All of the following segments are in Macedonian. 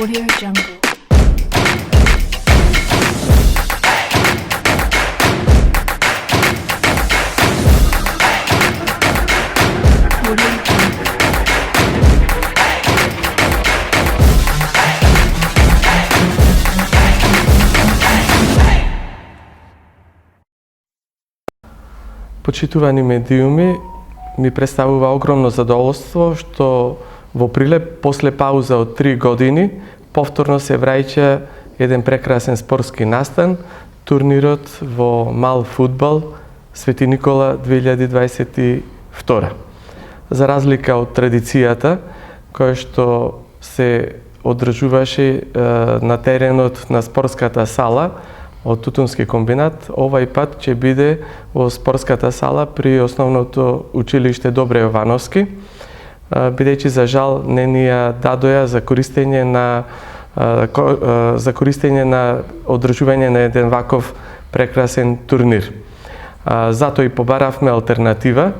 Audio Jungle. Audio Jungle. Почитувани медиуми, ми представува огромно задоволство што во Прилеп, после пауза од 3 години, повторно се враќа еден прекрасен спортски настан, турнирот во мал фудбал Свети Никола 2022. За разлика од традицијата, која што се одржуваше на теренот на спортската сала од Тутунски комбинат, овај пат ќе биде во спортската сала при основното училиште Добре Јовановски, бидејќи за жал не ни ја дадоја за користење на одржување на еден ваков прекрасен турнир. Затоа и побаравме алтернатива,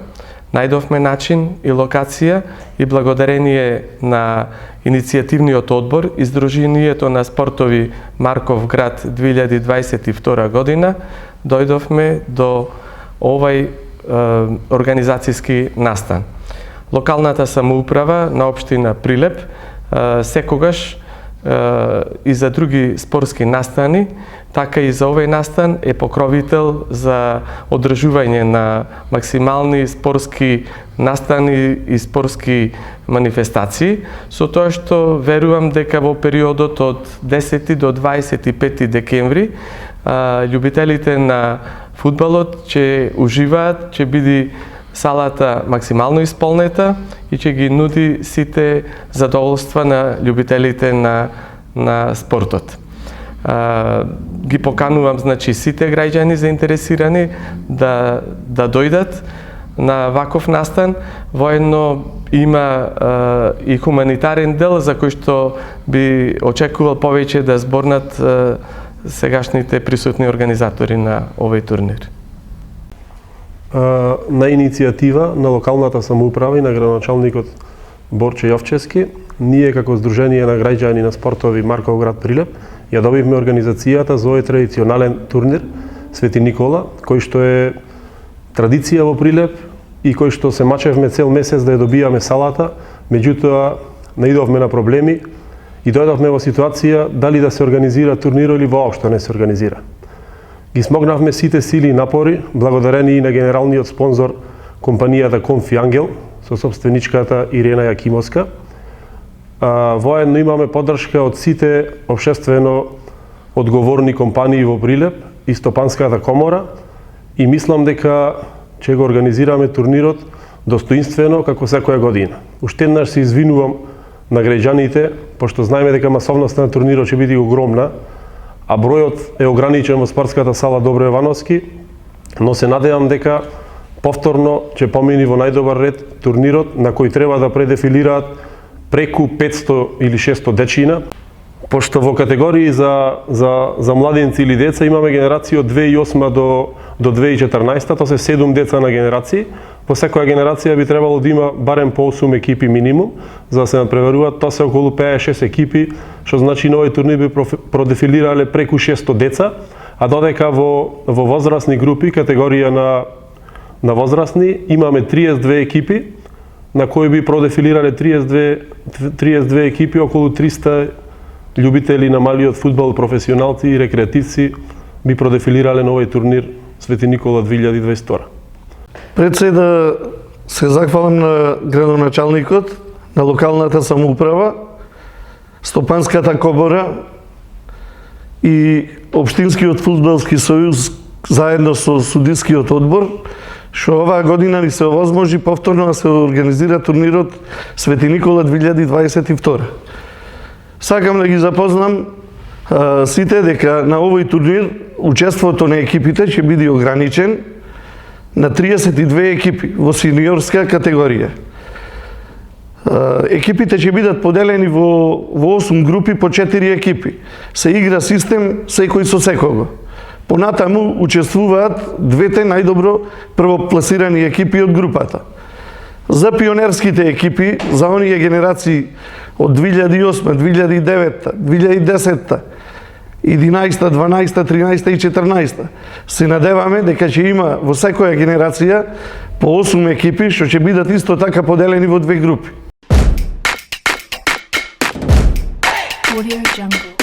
најдовме начин и локација и благодарение на иницијативниот одбор и Сдруженијето на спортови Марков град 2022 година, дојдовме до овај организацијски настан. Локалната самоуправа на општина Прилеп секогаш и за други спортски настани, така и за овој настан е покровител за одржување на максимални спортски настани и спортски манифестации, со тоа што верувам дека во периодот од 10 до 25 декември љубителите на фудбалот ќе уживаат, ќе биде салата максимално исполнета и ќе ги нуди сите задоволства на љубителите на спортот. Ги поканувам, значи, сите граѓани заинтересирани да дојдат на ваков настан. Воедно има и хуманитарен дел за кој што би очекувал повеќе да зборнат сегашните присутни организатори на овој турнир. На иницијатива на локалната самоуправа и на градоначалникот Борче Јовчевски, ние како Сдружение на граѓани на спортови Марков град Прилеп ја добивме организацијата за овој традиционален турнир Свети Никола, кој што е традиција во Прилеп и кој што се мачевме цел месец да ја добијаме салата, меѓутоа наидовме на проблеми и дојдовме во ситуација дали да се организира турнир или воопшто не се организира. Ги смогнавме сите сили и напори, благодарени и на генералниот спонзор компанијата Конфи Ангел, со собственичката Ирена Јакимовска. Воедно имаме поддршка од сите општествено одговорни компании во Прилеп и Стопанската комора и мислам дека ќе го организираме турнирот достоинствено како секоја година. Уште еднаш се извинувам на граѓаните, пошто знаеме дека масовноста на турнирот ќе биде огромна, а бројот е ограничен во спортската сала Добре Јовановски, но се надевам дека повторно ќе помини во најдобар ред турнирот на кој треба да предефилираат преку 500 или 600 дечина, пошто во категории за младенци или деца имаме генерација од 2008 до 2014, тоа се 7 деца на генерации. По секоја генерација би требало да има барем по 8 екипи минимум, за да се надпреваруваат. Тоа се околу 56 екипи, што значи на овој турнир би продефилирале преку 600 деца, а додека во возрастни групи, категорија на возрастни, имаме 32 екипи, на кои би продефилирале 32 екипи, околу 300 љубители на малиот фудбал, професионалци и рекреативци би продефилирале на овој турнир Свети Никола 2022. Пред се да се захвалам на градоначалникот, на локалната самоуправа, Стопанската комора и Општинскиот фудбалски сојуз заедно со судискиот одбор, што оваа година ни се овозможи повторно да се организира турнирот Свети Никола 2022. Сакам да ги запознам сите дека на овој турнир учеството на екипите ќе биде ограничен на 32 екипи во сениорска категорија. Екипите ќе бидат поделени во 8 групи по 4 екипи. Се игра систем секој со секого. Понатаму учествуваат двете најдобро првопласирани екипи од групата. За пионерските екипи, за оние генерации од 2008, 2009, 2010, 11, 12, 13 и 14. Се надеваме дека ќе има во секоја генерација по 8 екипи што ќе бидат исто така поделени во две групи. Audio Jungle.